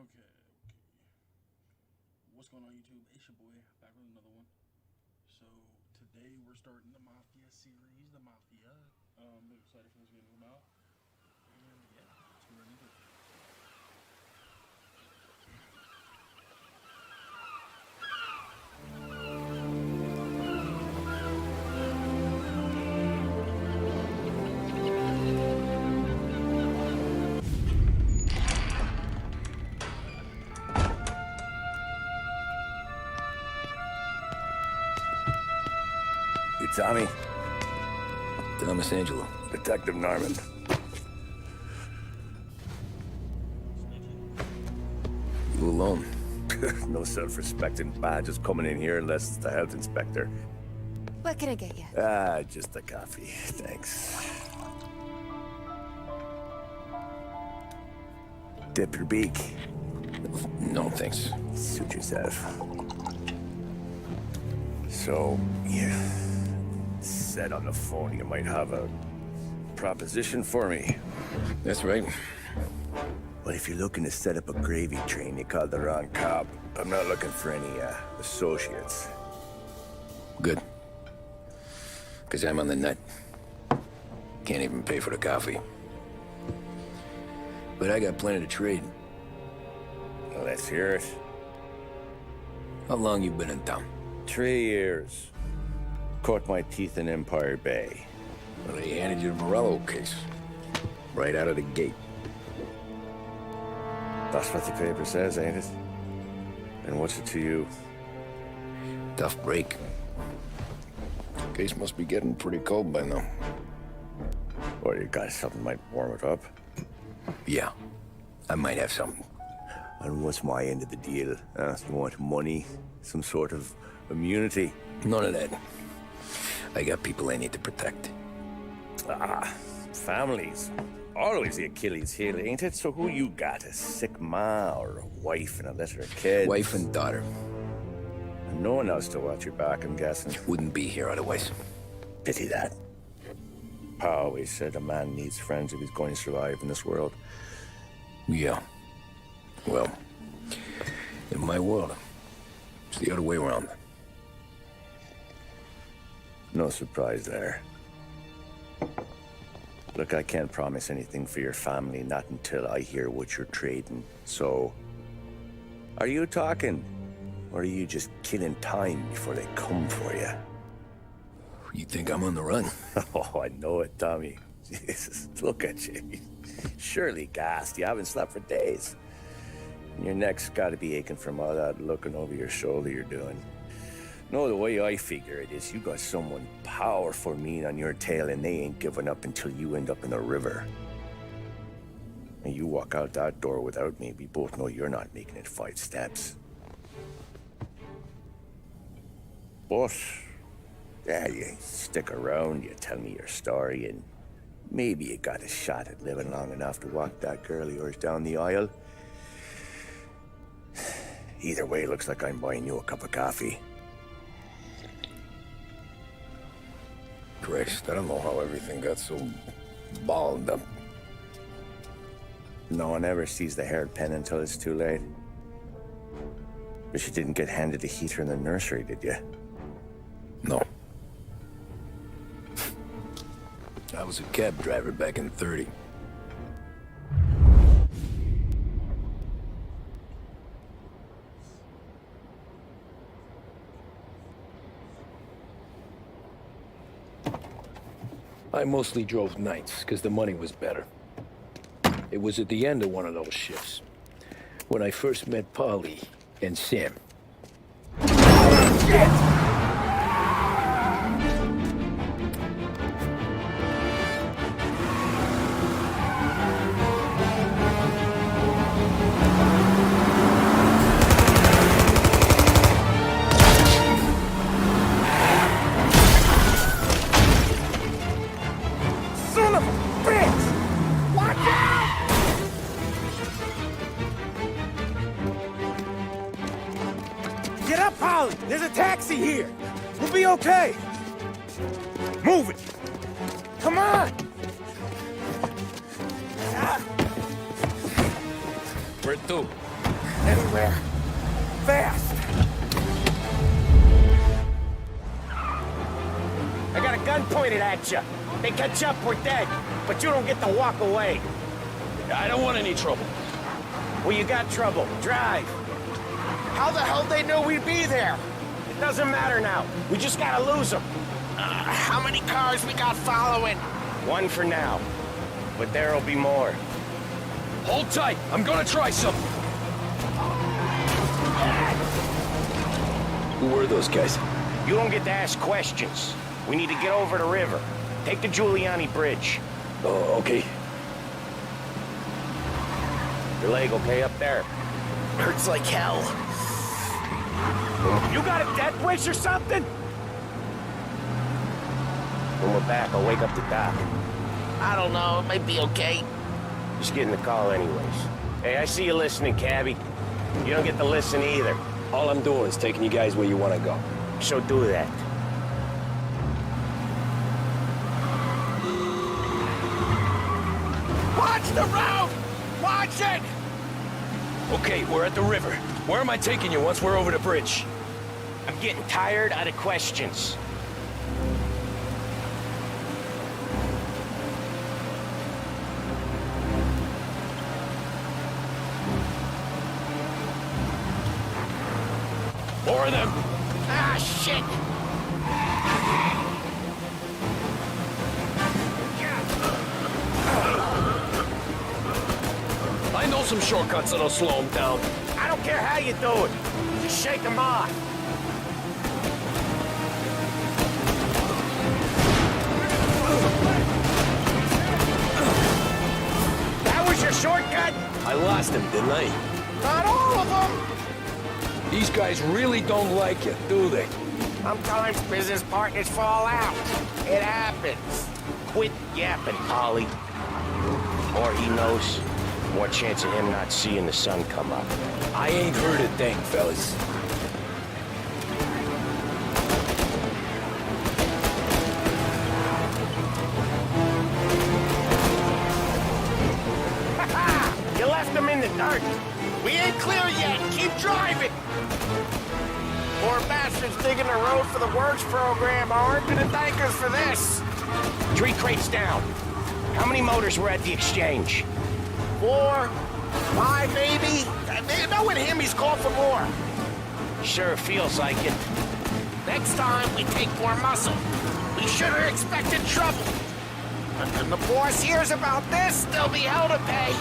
Okay. What's going on, YouTube? It's your boy, back with another one. So, today we're starting the Mafia series, the Mafia. I'm excited for this game to come out. And yeah, let's get right into it. You Tommy? Thomas Angelo. Detective Norman. You alone? No self-respecting badges coming in here unless it's the health inspector. What can I get you? Just a coffee. Thanks. Dip your beak. No, thanks. Suit yourself. So, you said on the phone you might have a proposition for me. That's right. Well, if you're looking to set up a gravy train, you called the wrong cop. I'm not looking for any, associates. Good. Because I'm on the net. Can't even pay for the coffee. But I got plenty to trade. Well, let's hear it. How long you been in town? 3 years. Caught my teeth in Empire Bay. Well, they handed you the Morello case. Right out of the gate. That's what the paper says, ain't it? And what's it to you? Tough break. Case must be getting pretty cold by now. Or you got something might warm it up? Yeah, I might have something. And what's my end of the deal? You want money? Some sort of immunity? None of that. I got people I need to protect. Families. Always the Achilles heel, ain't it? So who you got? A sick ma or a wife and a litter of kids? Wife and daughter. And no one else to watch your back, I'm guessing. Wouldn't be here otherwise. Pity that. Pa always said a man needs friends if he's going to survive in this world. Yeah. Well, in my world, it's the other way around. No surprise there. Look, I can't promise anything for your family, not until I hear what you're trading. So, are you talking? Or are you just killing time before they come for you? You think I'm on the run? Oh, I know it, Tommy. Jesus, look at you. Surely gassed. You haven't slept for days. And your neck's got to be aching from all that looking over your shoulder you're doing. No, the way I figure it is you got someone powerful mean on your tail and they ain't giving up until you end up in the river. And you walk out that door without me, we both know you're not making it 5 steps. But, yeah, you stick around, you tell me your story, and maybe you got a shot at living long enough to walk that girl of yours down the aisle. Either way, looks like I'm buying you a cup of coffee. Christ, I don't know how everything got so balled up. No one ever sees the haired pen until it's too late. But you didn't get handed a heater in the nursery, did you? No. I was a cab driver back in '30. I mostly drove nights, because the money was better. It was at the end of one of those shifts, when I first met Polly and Sam. Shit! Get up, Polly! There's a taxi here! We'll be okay! Move it! Come on! Where to? Anywhere. Fast! I got a gun pointed at you. They catch up, we're dead. But you don't get to walk away. I don't want any trouble. Well, you got trouble. Drive. How the hell they knew we'd be there? It doesn't matter now. We just gotta lose them. How many cars we got following? One for now. But there'll be more. Hold tight. I'm gonna try something. Who were those guys? You don't get to ask questions. We need to get over the river. Take the Giuliani Bridge. Oh, okay. Your leg okay up there? Hurts like hell. You got a death wish or something? When we're back, I'll wake up the doc. I don't know, it might be okay. Just getting the call anyways. Hey, I see you listening, cabbie. You don't get to listen either. All I'm doing is taking you guys where you want to go. So do that. Watch the road! Watch it! Okay, we're at the river. Where am I taking you once we're over the bridge? I'm getting tired out of questions. More of them. Ah, shit! I know some shortcuts that'll slow them down. I don't care how you do it. Just shake them off. That was your shortcut? I lost him, didn't I? Not all of them! These guys really don't like you, do they? Sometimes business partners fall out. It happens. Quit yapping, Polly. More he knows, more chance of him not seeing the sun come up. I ain't heard a thing, fellas. You left him in the dirt. We ain't clear yet! Keep driving! Poor bastards digging the road for the works program aren't gonna thank us for this! 3 crates down. How many motors were at the exchange? 4, 5 maybe? You know with him he's called for more. Sure feels like it. Next time we take more muscle. We should have expected trouble. But when the boss hears about this, there'll be hell to pay.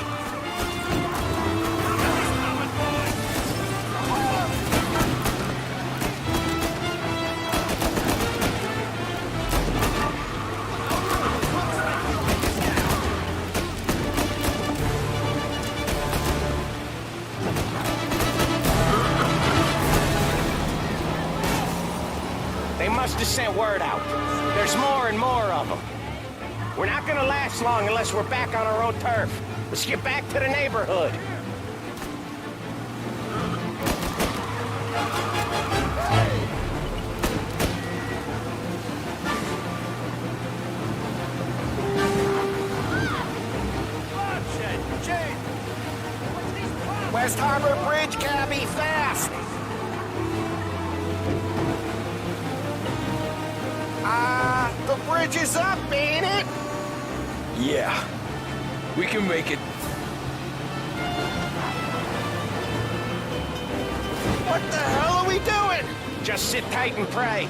They must have sent word out. There's more and more of them. We're not gonna last long unless we're back on our own turf. Let's get back to the neighborhood. West Harbor Bridge, cabby, fast! The bridge is up, ain't it? Yeah. We can make it. What the hell are we doing? Just sit tight and pray.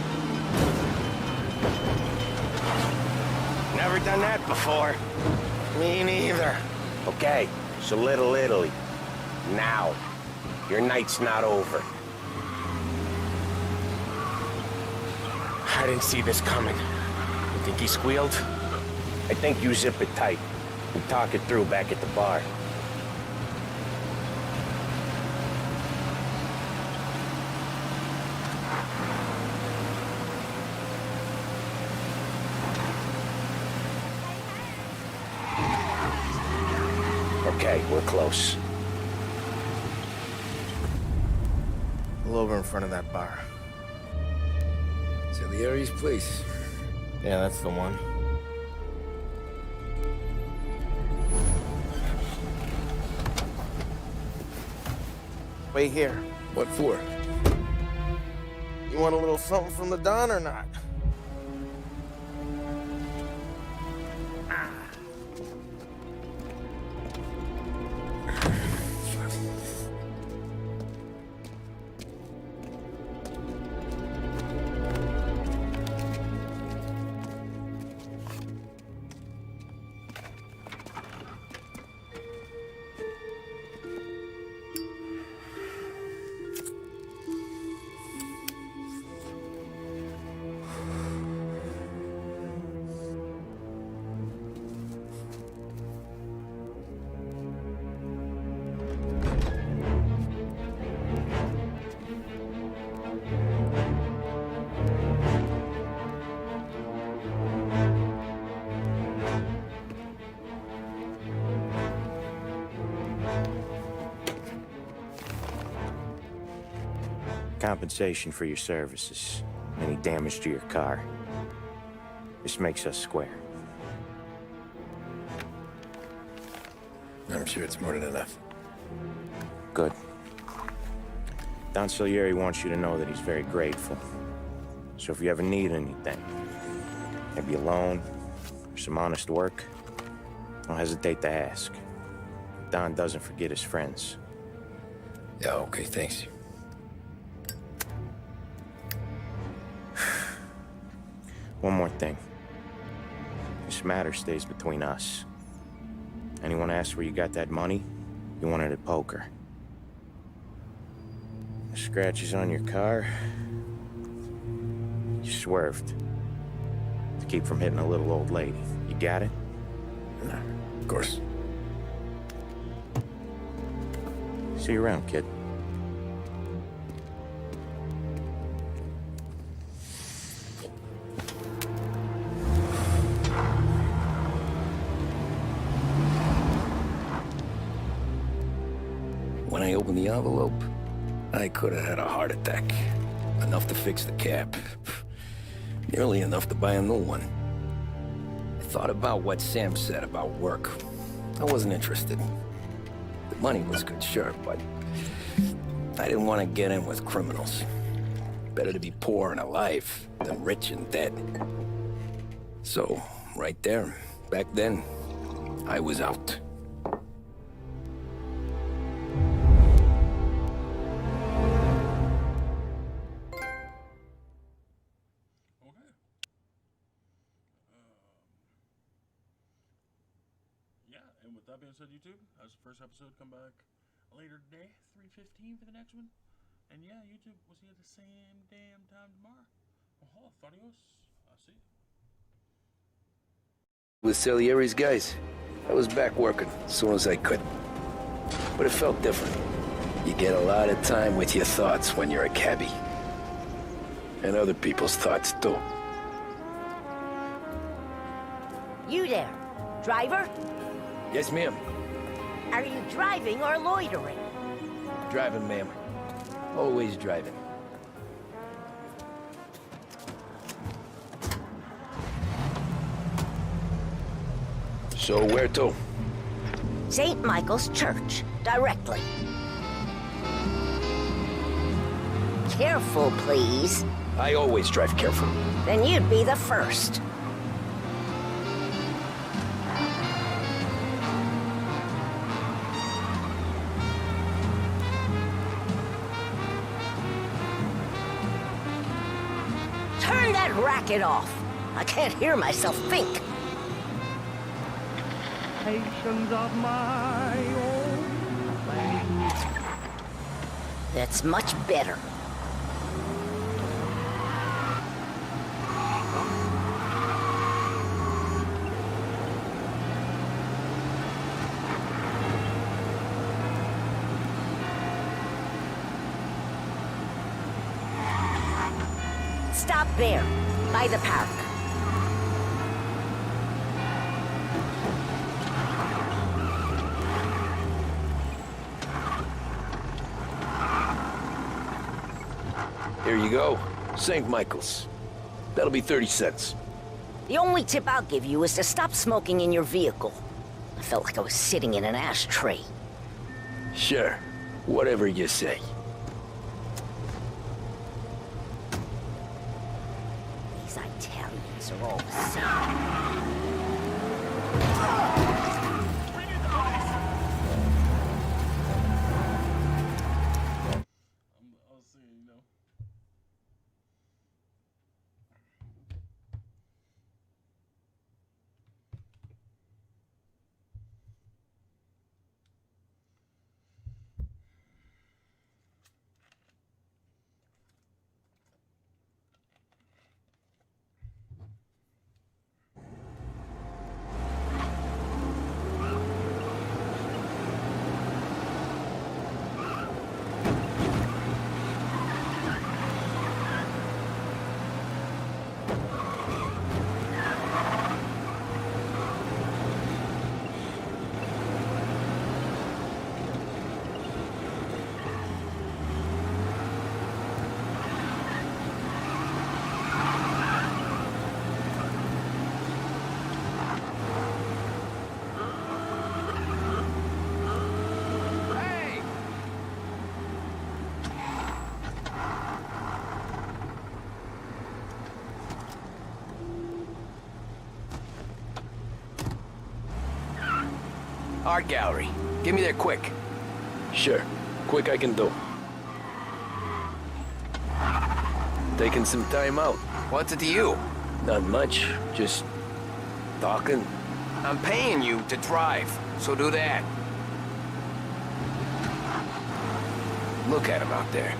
Never done that before. Me neither. Okay, so Little Italy. Now. Your night's not over. I didn't see this coming. You think he squealed? I think you zip it tight. We talk it through back at the bar. Okay, we're close. Pull over in front of that bar. Salieri's place. Yeah, that's the one. Wait here. What for? You want a little something from the Don or not? Compensation for your services. Any damage to your car. This makes us square. I'm sure it's more than enough. Good. Don Salieri wants you to know that he's very grateful. So if you ever need anything, maybe a loan or some honest work, don't hesitate to ask. Don doesn't forget his friends. Yeah, okay, thanks. One more thing. This matter stays between us. Anyone asks where you got that money, you won it at poker. The scratches on your car, you swerved to keep from hitting a little old lady. You got it? Of course. See you around, kid. When I opened the envelope, I could have had a heart attack. Enough to fix the cap. Nearly enough to buy a new one. I thought about what Sam said about work. I wasn't interested. The money was good, sure, but I didn't want to get in with criminals. Better to be poor and alive than rich and dead. So, right there, back then, I was out. And with that being said, YouTube, as the first episode, come back later today, 3:15 for the next one. And yeah, YouTube, we'll see you at the same damn time tomorrow. Oh, adios. I'll see you. With Salieri's guys, I was back working as soon as I could. But it felt different. You get a lot of time with your thoughts when you're a cabbie. And other people's thoughts, too. You there, driver? Yes, ma'am. Are you driving or loitering? Driving, ma'am. Always driving. So where to? St. Michael's Church, directly. Careful, please. I always drive careful. Then you'd be the first. Turn that racket off. I can't hear myself think. Of my own. That's much better. Stop there, by the park. Here you go. St. Michael's. That'll be 30 cents. The only tip I'll give you is to stop smoking in your vehicle. I felt like I was sitting in an ashtray. Sure. Whatever you say. These Italians are all the same. I'll see, you know. Art gallery. Get me there quick. Sure. Quick I can do. Taking some time out. What's it to you? Not much. Just talking. I'm paying you to drive, so do that. Look at him out there.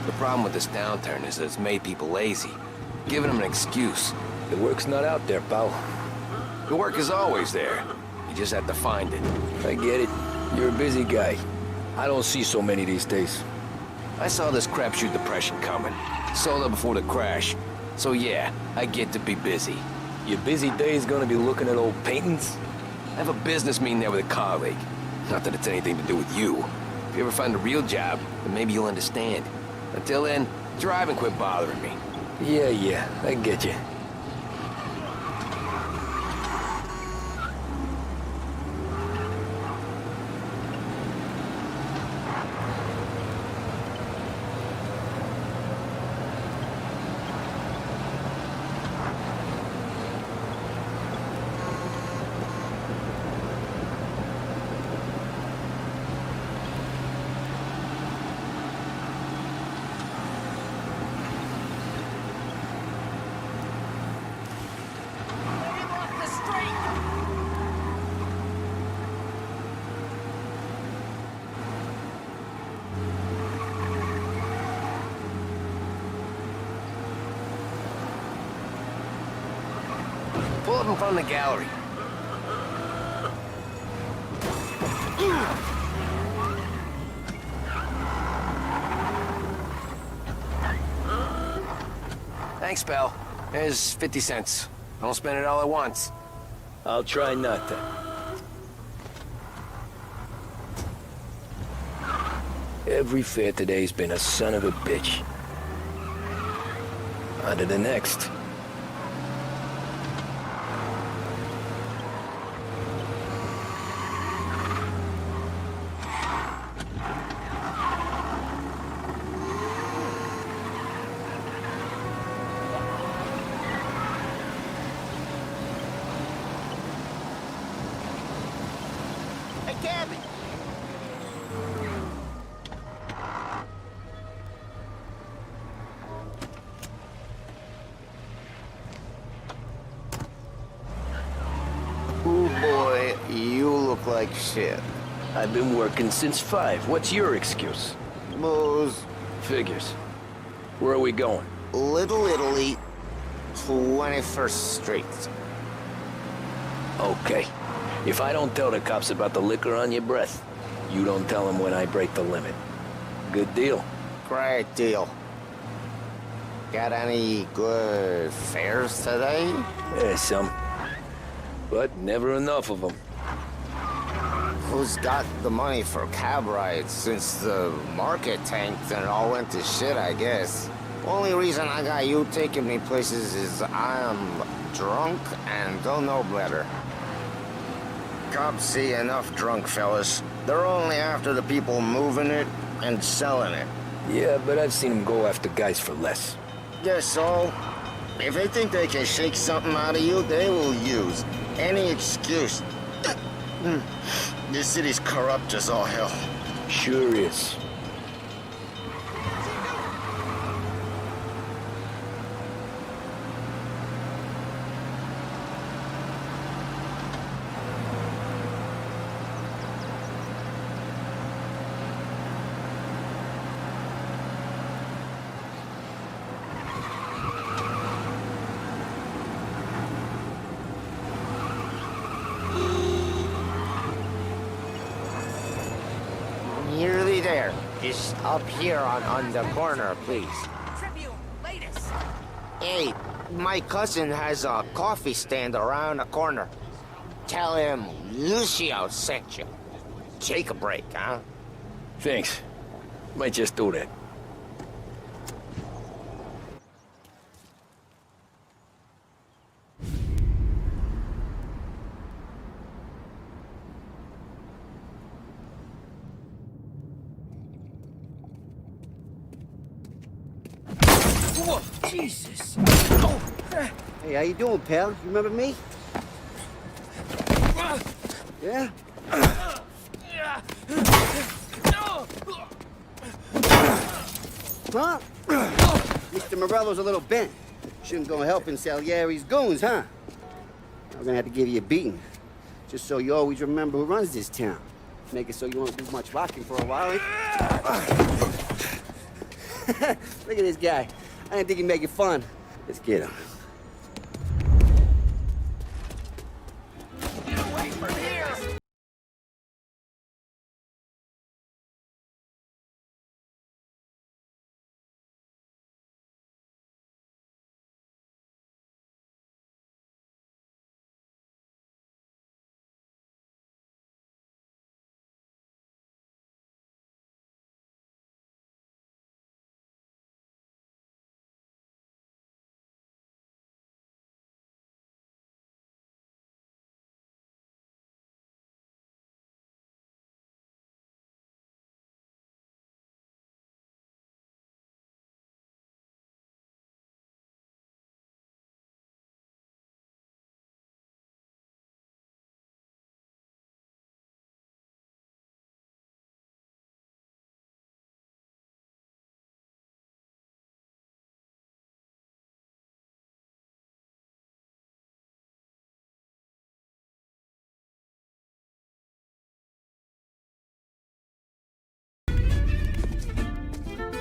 The problem with this downturn is that it's made people lazy. Giving them an excuse. The work's not out there, pal. The work is always there. You just have to find it. I get it. You're a busy guy. I don't see so many these days. I saw this crapshoot depression coming. Sold up before the crash. So yeah, I get to be busy. Your busy day's gonna be looking at old paintings? I have a business meeting there with a colleague. Not that it's anything to do with you. If you ever find a real job, then maybe you'll understand. Until then, drive and quit bothering me. Yeah, I get you. Pull up in front of the gallery. Thanks, pal. There's 50 cents. Don't spend it all at once. I'll try not to. Every fare today's been a son of a bitch. On to the next. Hey, Gabby! Ooh, boy, you look like shit. I've been working since 5. What's your excuse? Booze. Figures. Where are we going? Little Italy, 21st Street. Okay. If I don't tell the cops about the liquor on your breath, you don't tell them when I break the limit. Good deal. Great deal. Got any good fares today? Yeah, some. But never enough of them. Who's got the money for cab rides since the market tanked and it all went to shit, I guess? Only reason I got you taking me places is I'm drunk and don't know better. Cops see enough drunk fellas. They're only after the people moving it, and selling it. Yeah, but I've seen him go after guys for less. Guess so. If they think they can shake something out of you, they will use any excuse. This city's corrupt as all hell. Sure is. Nearly there. Just up here on the corner, please. Tribune, latest. Hey, my cousin has a coffee stand around the corner. Tell him Lucio sent you. Take a break, huh? Thanks. Might just do that. Whoa, Jesus. Hey, how you doing, pal? You remember me? Yeah? Huh? Mr. Morello's a little bent. Shouldn't go helping Salieri's goons, huh? I'm gonna have to give you a beating. Just so you always remember who runs this town. Make it so you won't do much rocking for a while, eh? Look at this guy. I didn't think he'd make it fun. Let's get him. Get away from here!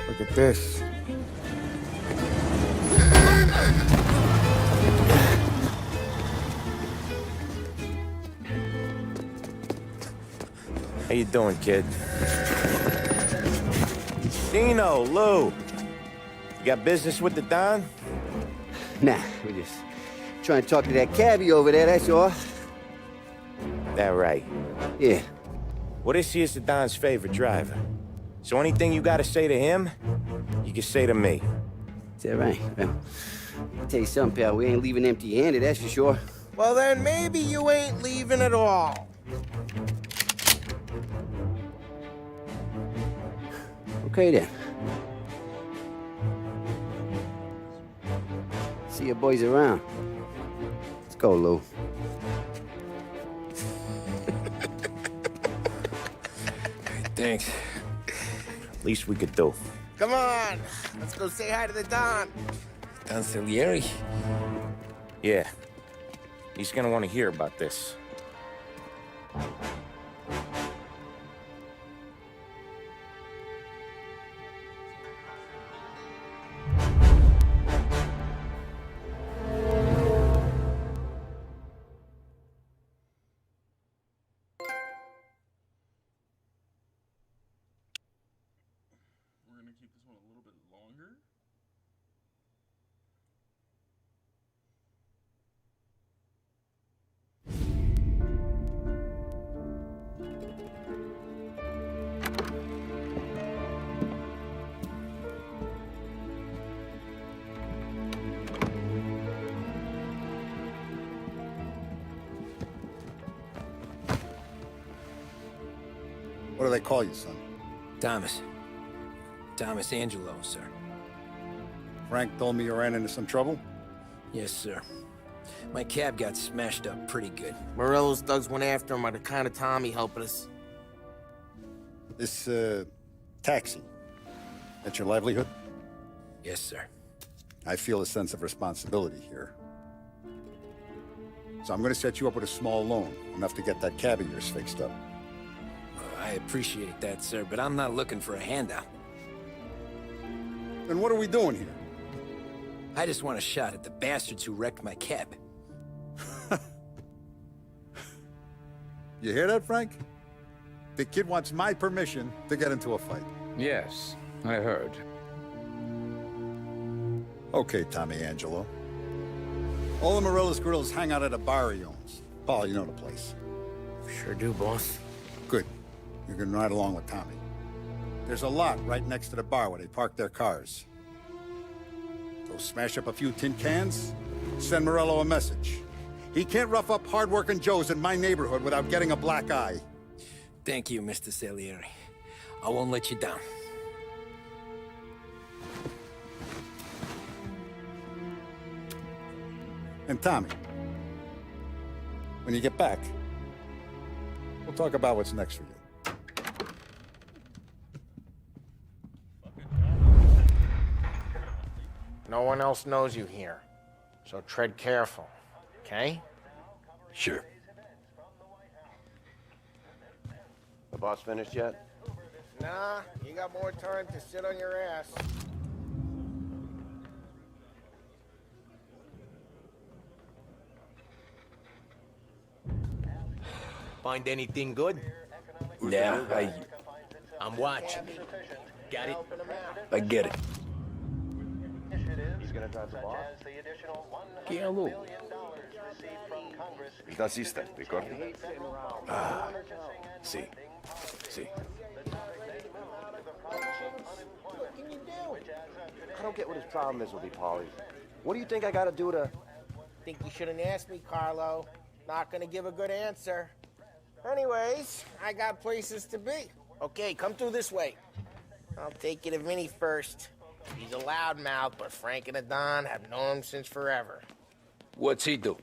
Look at this. How you doing, kid? Dino, Lou. You got business with the Don? Nah, we're just trying to talk to that cabbie over there, that's all. That right. Yeah. Well, this here's the Don's favorite driver. So anything you gotta say to him, you can say to me. Is that right? Well, I'll tell you something, pal. We ain't leaving empty-handed, that's for sure. Well, then maybe you ain't leaving at all. Okay, then. See your boys around. Let's go, Lou. Thanks. Least we could do. Come on, let's go say hi to the Don. Don Salieri? Yeah. He's gonna want to hear about this. We're gonna keep this one a little bit longer. What do they call you, son? Thomas. Thomas Angelo, sir. Frank told me you ran into some trouble? Yes, sir. My cab got smashed up pretty good. Morello's thugs went after him by the kind of Tommy helping us. This, taxi. That's your livelihood? Yes, sir. I feel a sense of responsibility here. So I'm gonna set you up with a small loan, enough to get that cab of yours fixed up. I appreciate that, sir, but I'm not looking for a handout. Then what are we doing here? I just want a shot at the bastards who wrecked my cab. You hear that, Frank? The kid wants my permission to get into a fight. Yes, I heard. Okay, Tommy Angelo. All the Morello's grills hang out at a bar he owns. Paul, you know the place. Sure do, boss. Good. You can ride along with Tommy. There's a lot right next to the bar where they park their cars. Go smash up a few tin cans, send Morello a message. He can't rough up hard-working Joes in my neighborhood without getting a black eye. Thank you, Mr. Salieri. I won't let you down. And Tommy, when you get back, we'll talk about what's next for you. No one else knows you here, so tread careful, okay? Sure. The boss finished yet? Nah, you got more time to sit on your ass. Find anything good? Yeah, I'm watching. Got it? I get it. He's gonna drive the boss? Che a lui. Il tassista, ricordi? Ah, sì. Sì. I don't get what his problem is with me, Paulie. What do you think I gotta do to... Think you shouldn't ask me, Carlo. Not gonna give a good answer. Anyways, I got places to be. Okay, come through this way. I'll take you to Vinny first. He's a loudmouth, but Frank and the Don have known him since forever. What's he do?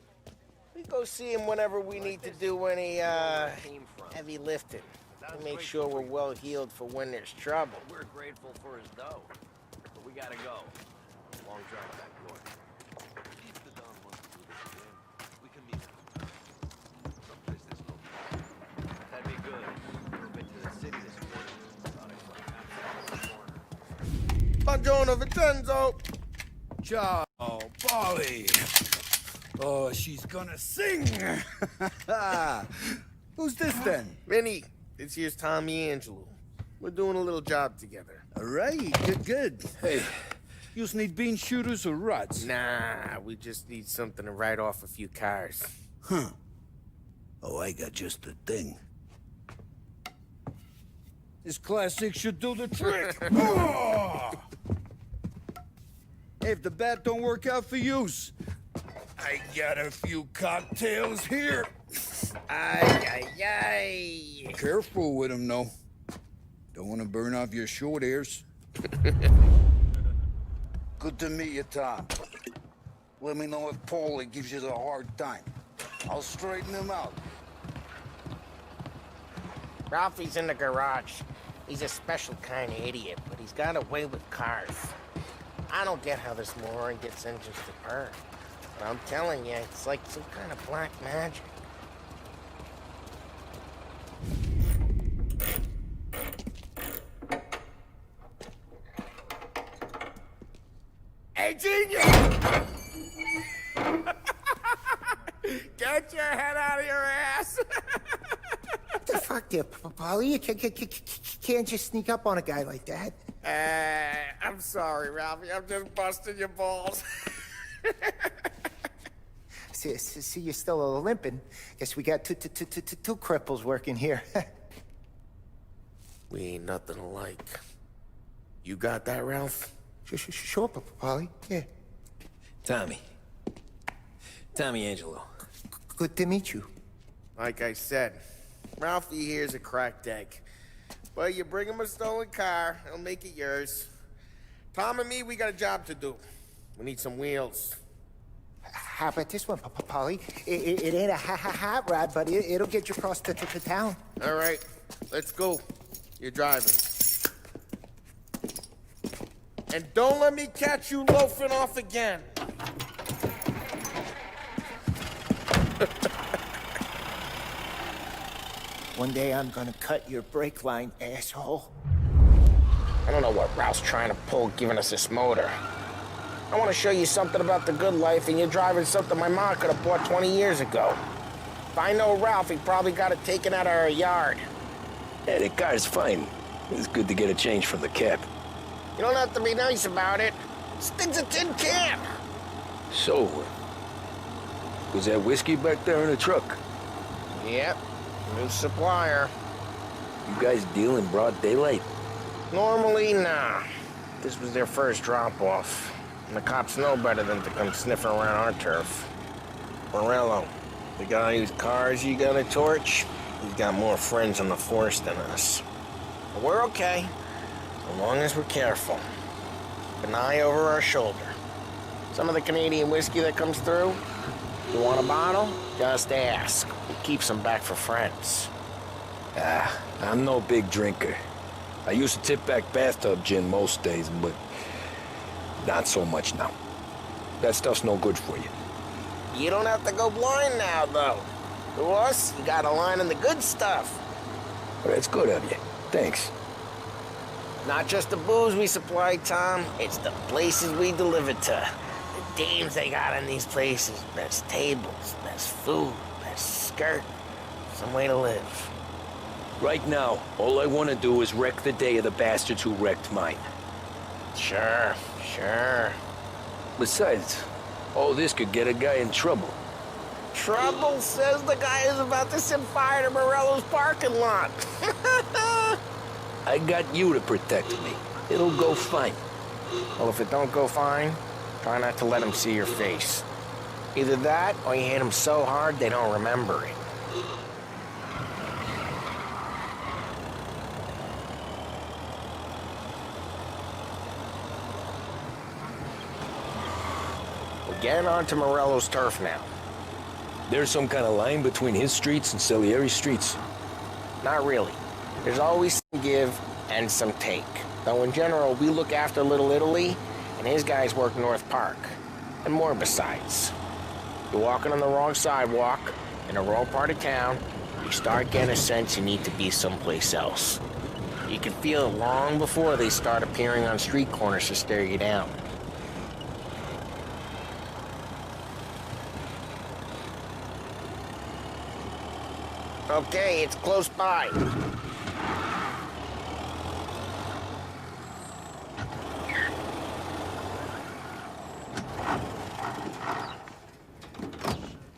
We go see him whenever we need to do any, heavy lifting. To make sure we're well healed for when there's trouble. We're grateful for his dough, but we gotta go. Long drive back north. If the Don wants to do this again, we can meet him. Someplace there's no people. That'd be good. We've been to the city this morning. Thought I saw Buongiorno, Vincenzo! Ciao, Polly. Oh, she's gonna sing. Who's this then? Vinny, this here's Tommy Angelo. We're doing a little job together. All right, good. Hey, you need bean shooters or rods? Nah, we just need something to write off a few cars. Huh. Oh, I got just the thing. This classic should do the trick. Oh! Hey, if the bat don't work out for use, I got a few cocktails here. Ay. Careful with them, though. Don't want to burn off your short hairs. Good to meet you, Tom. Let me know if Paulie gives you the hard time. I'll straighten him out. Ralphie's in the garage. He's a special kind of idiot, but he's got a way with cars. I don't get how this moron gets engines to burn. But I'm telling you, it's like some kind of black magic. Hey, genius! Get your head out of your ass! What the fuck there, Paulie? You can't just sneak up on a guy like that. I'm sorry, Ralphie. I'm just busting your balls. See, you're still limping. Guess we got two cripples working here. We ain't nothing alike. You got that, Ralph? Sure, Paulie. Yeah. Tommy Angelo. Good to meet you. Like I said, Ralphie here's a cracked egg. Well, you bring him a stolen car, he'll make it yours. Tom and me, we got a job to do. We need some wheels. How about this one, Polly? It ain't a hot rod, but it'll get you across to town. All right, let's go. You're driving. And don't let me catch you loafing off again. One day I'm gonna cut your brake line, asshole. I don't know what Ralph's trying to pull giving us this motor. I want to show you something about the good life, and you're driving something my mom could have bought 20 years ago. If I know Ralph, he probably got it taken out of our yard. Yeah, the car's fine. It's good to get a change from the cab. You don't have to be nice about it. This thing's a tin can. So, was that whiskey back there in the truck? Yep, new supplier. You guys deal in broad daylight? Normally, nah. This was their first drop-off. And the cops know better than to come sniffing around our turf. Morello, the guy whose cars you got a torch, he's got more friends on the force than us. But we're okay, as long as we're careful. Keep an eye over our shoulder. Some of the Canadian whiskey that comes through, you want a bottle? Just ask. We keep some back for friends. I'm no big drinker. I used to tip back bathtub gin most days, but not so much now. That stuff's no good for you. You don't have to go blind now, though. To us, you got a line in the good stuff. Well, that's good of you. Thanks. Not just the booze we supply, Tom. It's the places we deliver to. The dames they got in these places. Best tables, best food, best skirt. Some way to live. Right now, all I want to do is wreck the day of the bastards who wrecked mine. Sure. Besides, all this could get a guy in trouble. Trouble, says the guy who's about to set fire to Morello's parking lot. I got you to protect me. It'll go fine. Well, if it don't go fine, try not to let them see your face. Either that, or you hit them so hard they don't remember it. We're getting onto Morello's turf now. There's some kind of line between his streets and Salieri's streets? Not really. There's always some give and some take. Though in general, we look after Little Italy, and his guys work North Park. And more besides. You're walking on the wrong sidewalk, in the wrong part of town, you start getting a sense you need to be someplace else. You can feel it long before they start appearing on street corners to stare you down. Okay, it's close by.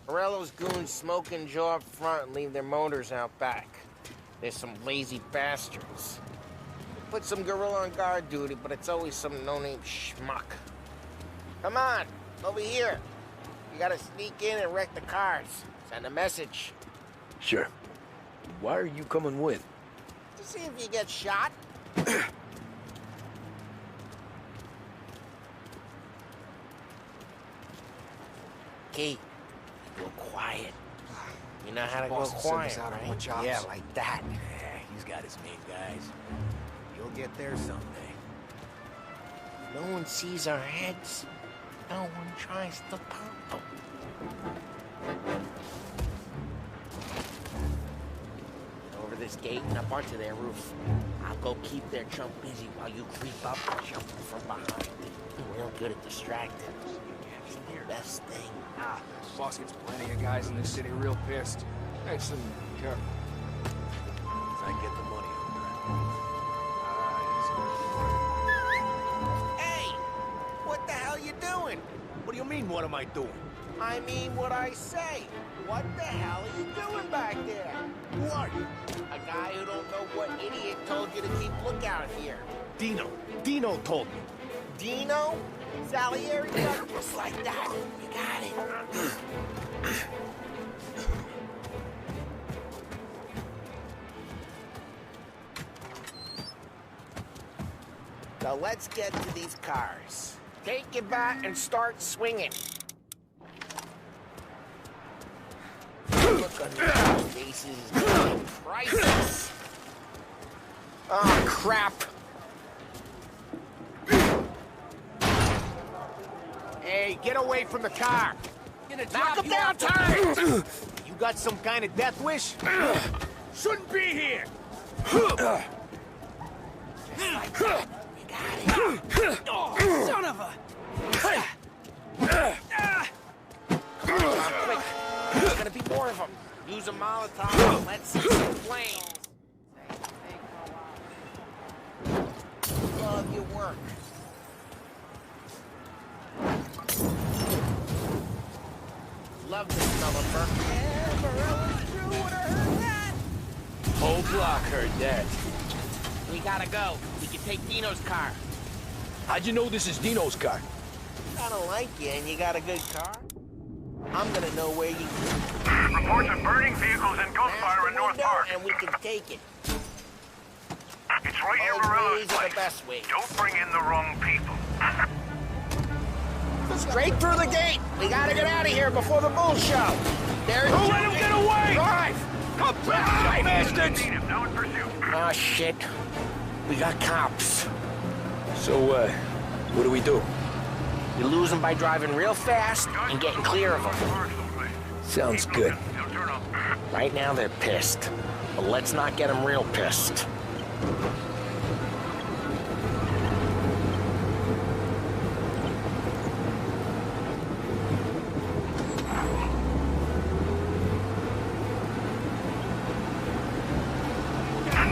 Morello's goons smoke and jaw up front and leave their motors out back. There's some lazy bastards. They put some gorilla on guard duty, but it's always some no-name schmuck. Come on, over here. You gotta sneak in and wreck the cars. Send a message. Sure. Why are you coming with? To see if you get shot. Kate, go quiet. You know how to go quiet, right? Yeah, like that. Yeah, he's got his main guys. You'll get there someday. No one sees our heads. No one tries to pop them. Over this gate and up onto their roof. I'll go keep their chump busy while you creep up and jump from behind. Real good at distracting. It's the best thing. Boss gets plenty of guys in this city real pissed. Thanks, and careful. I get the money Hey! What the hell you doing? What do you mean, what am I doing? I mean what I say. What the hell are you doing back there? Who are you? A guy who don't know what idiot told you to keep lookout here. Dino. Dino told me. Dino? Salieri? Just like that. You got it. So let's get to these cars. Take your bat and start swinging. Look on these faces is getting priceless. Oh, crap. Hey, get away from the car. Knock him down, Ty! You got some kind of death wish? Shouldn't be here. Oh, son of a... Come on, Tom, quick. There's gonna be more of them. Use a Molotov and let's see some flames. Love your work. Love this developer. Yeah, Morella's true when I heard that. Whole block heard that. We gotta go. We can take Dino's car. How'd you know this is Dino's car? I don't like you and you got a good car. I'm gonna know where you... Reports of burning vehicles and gunfire in North Park. And we can take it. It's right near Both Morello's ways are place. the best ways. Don't bring in the wrong people. Straight through the gate. We gotta get out of here before the bull show. There's... Don't let him get away! Drive! Come back, bastards! Now in pursuit. Oh, shit. We got cops. So, what do we do? You lose them by driving real fast and getting clear of them. Sounds good. Right now they're pissed, but let's not get them real pissed.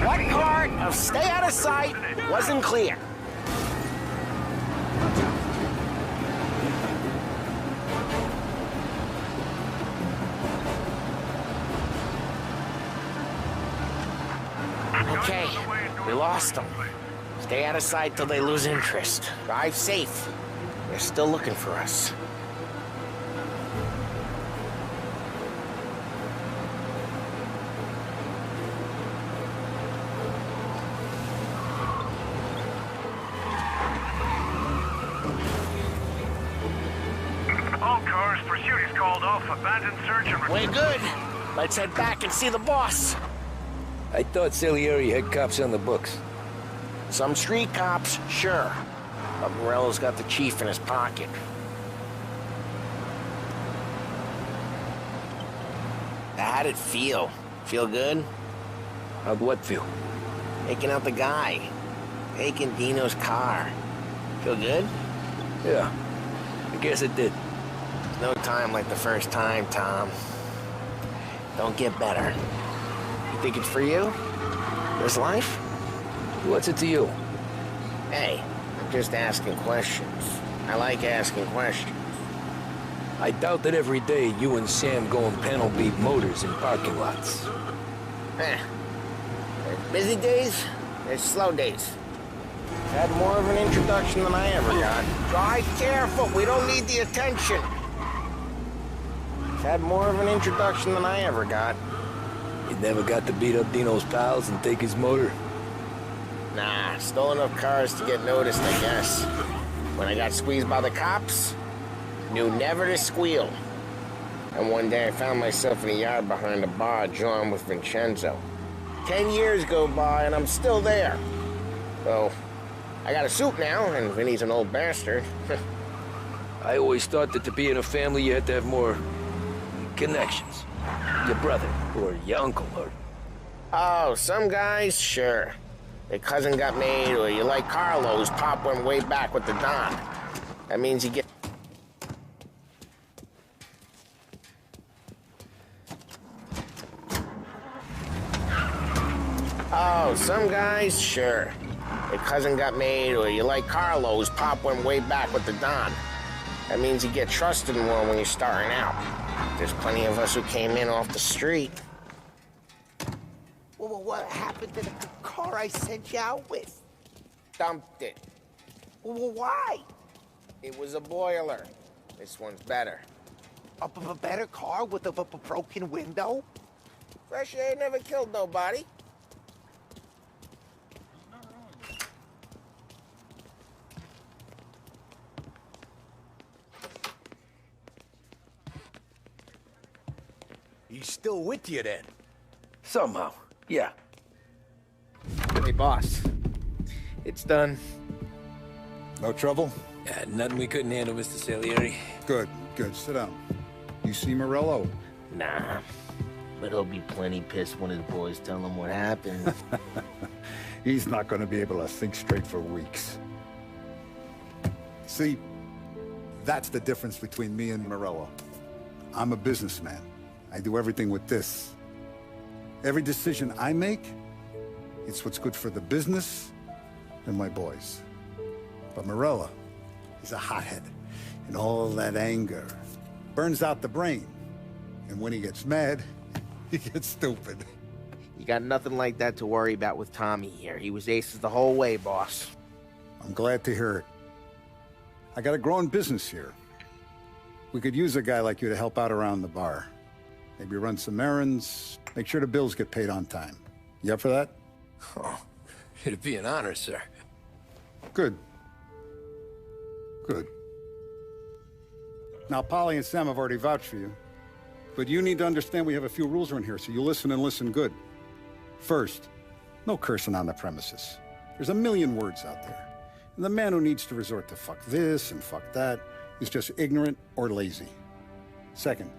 What part of stay out of sight wasn't clear? Okay, we lost them. Stay out of sight till they lose interest. Drive safe. They're still looking for us. All cars, pursuit is called off. Abandoned search and... We're good. Let's head back and see the boss. I thought Salieri had cops on the books. Some street cops, sure. But Morello's got the chief in his pocket. How'd it feel? Feel good? How'd what feel? Taking out the guy. Taking Dino's car. Feel good? Yeah, I guess it did. No time like the first time, Tom. Don't get better. You think it's for you? This life? What's it to you? Hey, I'm just asking questions. I like asking questions. I doubt that every day you and Sam go and panel beat motors in parking lots. There's busy days, there's slow days. Had more of an introduction than I ever got. Drive careful, we don't need the attention. Had more of an introduction than I ever got. You never got to beat up Dino's pals and take his motor? Nah, stole enough cars to get noticed, I guess. When I got squeezed by the cops, knew never to squeal. And one day I found myself in a yard behind a bar drawn with Vincenzo. 10 years go by and I'm still there. So, I got a suit now, and Vinny's an old bastard. I always thought that to be in a family you had to have more connections. Your brother, or your uncle, or... Oh, some guys, sure. Their cousin got made, or you like Carlo's, Pop went way back with the Don. That means you get... Oh, some guys, sure. Their cousin got made, or you like Carlo's, Pop went way back with the Don. That means you get trusted more when you're starting out. There's plenty of us who came in off the street. Well, what happened to the car I sent you out with? Dumped it. Well, why? It was a boiler. This one's better. A better car with a broken window? Fresh air never killed nobody. He's still with you then? Somehow, yeah. Hey, boss. It's done. No trouble? Nothing we couldn't handle, Mr. Salieri. Good, good. Sit down. You see Morello? Nah. But he'll be plenty pissed when his boys tell him what happened. He's not going to be able to think straight for weeks. See, that's the difference between me and Morello. I'm a businessman. I do everything with this. Every decision I make, it's what's good for the business and my boys. But Morello, he's a hothead. And all that anger burns out the brain. And when he gets mad, he gets stupid. You got nothing like that to worry about with Tommy here. He was aces the whole way, boss. I'm glad to hear it. I got a growing business here. We could use a guy like you to help out around the bar. Maybe run some errands, make sure the bills get paid on time. You up for that? Oh, it'd be an honor, sir. Good. Good. Now, Polly and Sam have already vouched for you. But you need to understand we have a few rules around here, so you listen and listen good. First, no cursing on the premises. There's a million words out there. And the man who needs to resort to fuck this and fuck that is just ignorant or lazy. Second,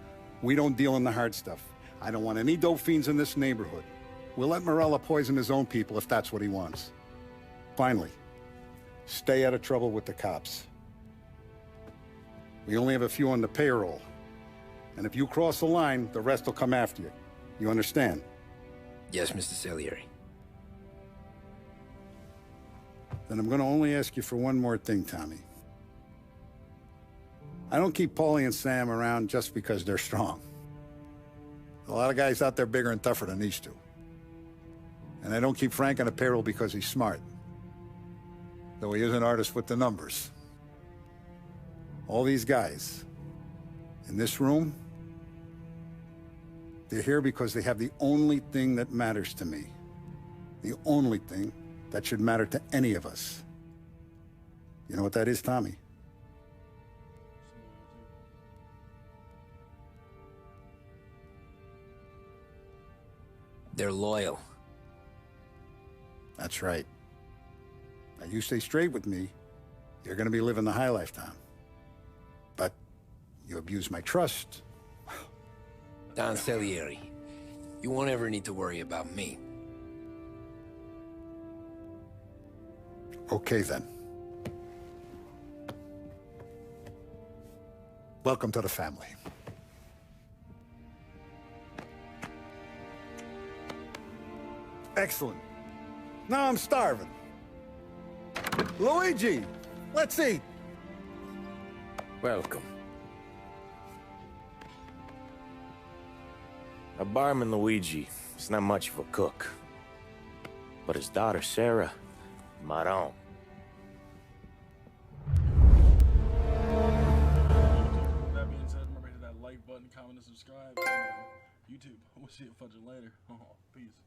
we don't deal in the hard stuff. I don't want any dope fiends in this neighborhood. We'll let Morello poison his own people if that's what he wants. Finally, stay out of trouble with the cops. We only have a few on the payroll. And if you cross the line, the rest will come after you. You understand? Yes, Mr. Salieri. Then I'm going to only ask you for one more thing, Tommy. I don't keep Paulie and Sam around just because they're strong. A lot of guys out there bigger and tougher than these two. And I don't keep Frank on the payroll because he's smart. Though he is an artist with the numbers. All these guys in this room, they're here because they have the only thing that matters to me. The only thing that should matter to any of us. You know what that is, Tommy? They're loyal. That's right. Now, you stay straight with me, you're gonna be living the high life, Tom. But you abuse my trust. Don Salieri, you won't ever need to worry about me. Okay, then. Welcome to the family. Excellent. Now I'm starving. Luigi, let's eat. Welcome. A barman Luigi is not much of a cook. But his daughter Sarah, Maron. That being said, remember to hit that like button, comment, and subscribe. YouTube. We'll see you fudging later. Peace.